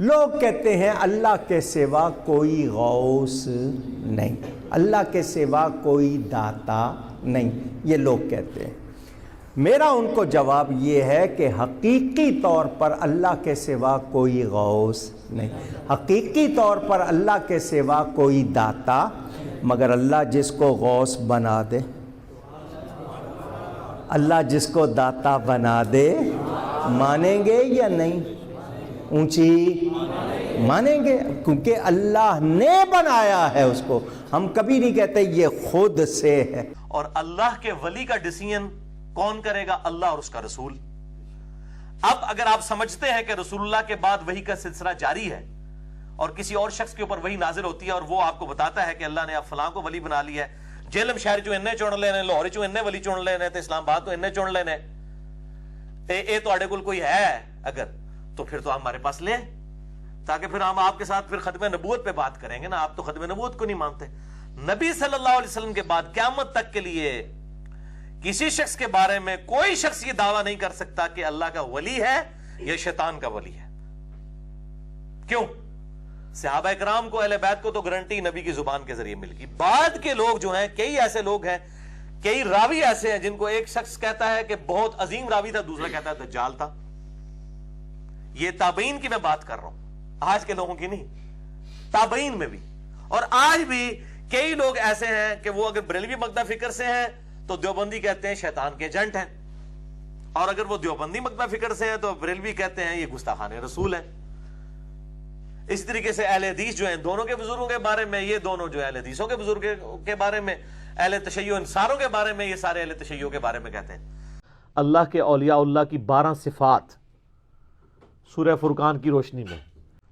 لوگ کہتے ہیں اللہ کے سوا کوئی غوث نہیں، اللہ کے سوا کوئی داتا نہیں، یہ لوگ کہتے ہیں۔ میرا ان کو جواب یہ ہے کہ حقیقی طور پر اللہ کے سوا کوئی غوث نہیں، حقیقی طور پر اللہ کے سوا کوئی داتا، مگر اللہ جس کو غوث بنا دے، اللہ جس کو داتا بنا دے، مانیں گے یا نہیں؟ اونچی مانیں گے، کیونکہ اللہ نے بنایا ہے اس کو۔ ہم کبھی نہیں کہتے یہ خود سے ہے۔ اور اللہ کے ولی کا ڈیسیژن کون کرے گا؟ اللہ اور اس کا رسول۔ اب اگر آپ سمجھتے ہیں کہ رسول اللہ کے بعد وحی کا سلسلہ جاری ہے اور کسی اور شخص کے اوپر وحی نازل ہوتی ہے اور وہ آپ کو بتاتا ہے کہ اللہ نے اب فلاں کو ولی بنا لیا ہے، جیلم شہر چوں انہیں چن لینے، لاہور چوں انہیں ولی چن لینے، تے اسلام آباد تو انہیں چن لینے، اے تواڈے کول کوئی ہے اگر تو پھر تو ہمارے پاس لے، تاکہ پھر ہم آپ کے ساتھ پھر ختم نبوت پہ بات کریں گے نا۔ آپ تو ختم نبوت کو نہیں مانتے۔ نبی صلی اللہ علیہ وسلم کے بعد قیامت تک کے لیے کسی شخص کے بارے میں کوئی شخص یہ دعویٰ نہیں کر سکتا کہ اللہ کا ولی ہے یا شیطان کا ولی ہے۔ کیوں؟ صحابہ اکرام کو، اہل بیت کو تو گارنٹی نبی کی زبان کے ذریعے مل گئی۔ بعد کے لوگ جو ہیں، کئی ایسے لوگ ہیں، کئی راوی ایسے ہیں جن کو ایک شخص کہتا ہے کہ بہت عظیم راوی تھا، دوسرا کہتا ہے دجال تھا۔ یہ تابعین کی میں بات کر رہا ہوں، آج کے لوگوں کی نہیں، تابعین میں بھی۔ اور آج بھی کئی لوگ ایسے ہیں کہ وہ اگر بریلوی مقدہ فکر سے ہیں تو دیوبندی کہتے ہیں شیطان کے ایجنٹ ہیں، اور اگر وہ دیوبندی مقدہ فکر سے ہیں تو بریلوی کہتے ہیں یہ گستاخان رسول ہے۔ اس طریقے سے اہل حدیث جو ہیں دونوں کے بزرگوں کے بارے میں، یہ دونوں جو اہل حدیثوں کے بزرگوں کے بارے میں، اہل تشیع انصاروں کے بارے میں، یہ سارے اہل تشیع کے بارے میں کہتے ہیں۔ اللہ کے اولیاء اللہ کی 12 صفات سورہ فرقان کی روشنی میں،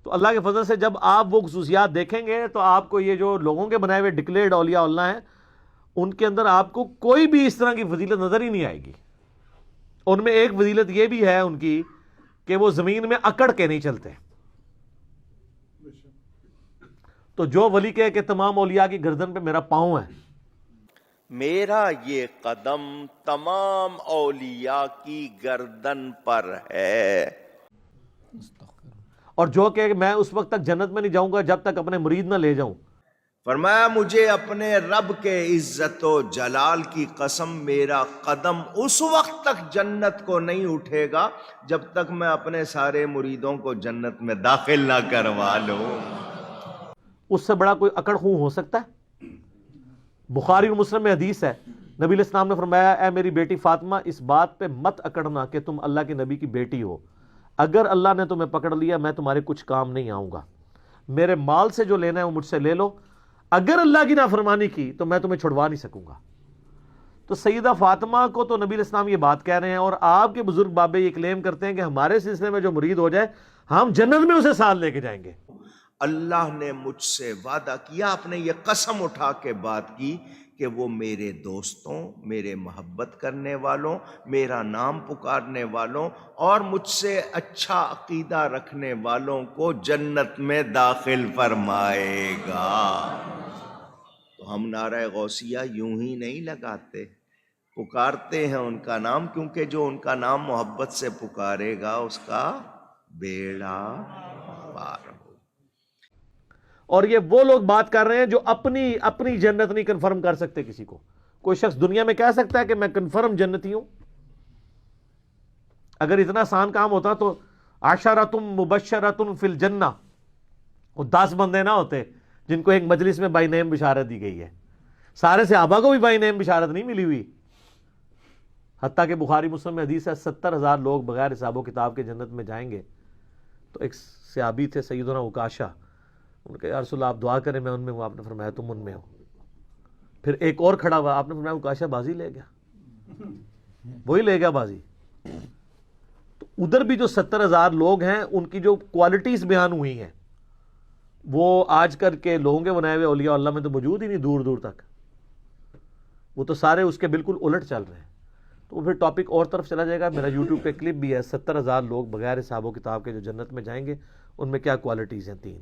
تو اللہ کے فضل سے جب آپ وہ خصوصیات دیکھیں گے تو آپ کو یہ جو لوگوں کے بنائے ہوئے ڈکلیئرڈ اولیاء اللہ ہیں، ان کے اندر آپ کو کوئی بھی اس طرح کی فضیلت نظر ہی نہیں آئے گی۔ ان میں ایک فضیلت یہ بھی ہے ان کی کہ وہ زمین میں اکڑ کے نہیں چلتے۔ تو جو ولی کہے کہ تمام اولیاء کی گردن پہ میرا پاؤں ہے، میرا یہ قدم تمام اولیاء کی گردن پر ہے، اور جو کہ میں اس وقت تک جنت میں نہیں جاؤں گا جب تک اپنے مرید نہ لے جاؤں۔ فرمایا مجھے اپنے رب کے عزت و جلال کی قسم، میرا قدم اس وقت تک جنت کو نہیں اٹھے گا جب تک میں اپنے سارے مریدوں کو جنت میں داخل نہ کروا لوں۔ اس سے بڑا کوئی اکڑ خوں ہو سکتا ہے؟ بخاری اور مسلم میں حدیث ہے، نبی علیہ السلام نے فرمایا اے میری بیٹی فاطمہ، اس بات پہ مت اکڑنا کہ تم اللہ کے نبی کی بیٹی ہو، اگر اللہ نے تمہیں پکڑ لیا میں تمہارے کچھ کام نہیں آؤں گا، میرے مال سے جو لینا ہے وہ مجھ سے لے لو، اگر اللہ کی نافرمانی کی تو میں تمہیں چھڑوا نہیں سکوں گا۔ تو سیدہ فاطمہ کو تو نبی علیہ السلام یہ بات کہہ رہے ہیں، اور آپ کے بزرگ بابے یہ کلیم کرتے ہیں کہ ہمارے سلسلے میں جو مرید ہو جائے ہم جنت میں اسے ساتھ لے کے جائیں گے۔ اللہ نے مجھ سے وعدہ کیا، آپ نے یہ قسم اٹھا کے بات کی کہ وہ میرے دوستوں، میرے محبت کرنے والوں، میرا نام پکارنے والوں اور مجھ سے اچھا عقیدہ رکھنے والوں کو جنت میں داخل فرمائے گا۔ تو ہم نعرہ غوثیہ یوں ہی نہیں لگاتے، پکارتے ہیں ان کا نام، کیونکہ جو ان کا نام محبت سے پکارے گا اس کا بیڑا پار ہو۔ اور یہ وہ لوگ بات کر رہے ہیں جو اپنی جنت نہیں کنفرم کر سکتے کسی کو۔ کوئی شخص دنیا میں کہہ سکتا ہے کہ میں کنفرم جنتی ہوں؟ اگر اتنا آسان کام ہوتا تو عشرۃ مبشرۃ فی الجنہ، وہ 10 بندے نہ ہوتے جن کو ایک مجلس میں بائی نیم بشارت دی گئی ہے۔ سارے صحابہ کو بھی بائی نیم بشارت نہیں ملی ہوئی، حتیٰ کہ بخاری مسلم میں حدیث ہے 70,000 لوگ بغیر حساب و کتاب کے جنت میں جائیں گے۔ تو ایک صحابی تھے سیدنا عکاشہ، ان کے یا رسول اللہ آپ دعا کریں میں ان میں ہوں، آپ نے فرمایا تم ان میں ہو۔ پھر ایک اور کھڑا ہوا، آپ نے فرمایا عکاشہ بازی لے گیا، وہی لے گیا بازی۔ تو ادھر بھی جو 70,000 لوگ ہیں ان کی جو کوالٹیز بیان ہوئی ہیں وہ آج کل کے لوگوں کے بنائے ہوئے اولیاء اللہ میں تو موجود ہی نہیں دور دور تک، وہ تو سارے اس کے بالکل الٹ چل رہے ہیں۔ تو وہ پھر ٹاپک اور طرف چلا جائے گا۔ میرا یوٹیوب پہ کلپ بھی ہے، 70,000 لوگ بغیر حساب و کتاب کے جو جنت میں جائیں گے ان میں کیا کوالٹیز ہیں 3۔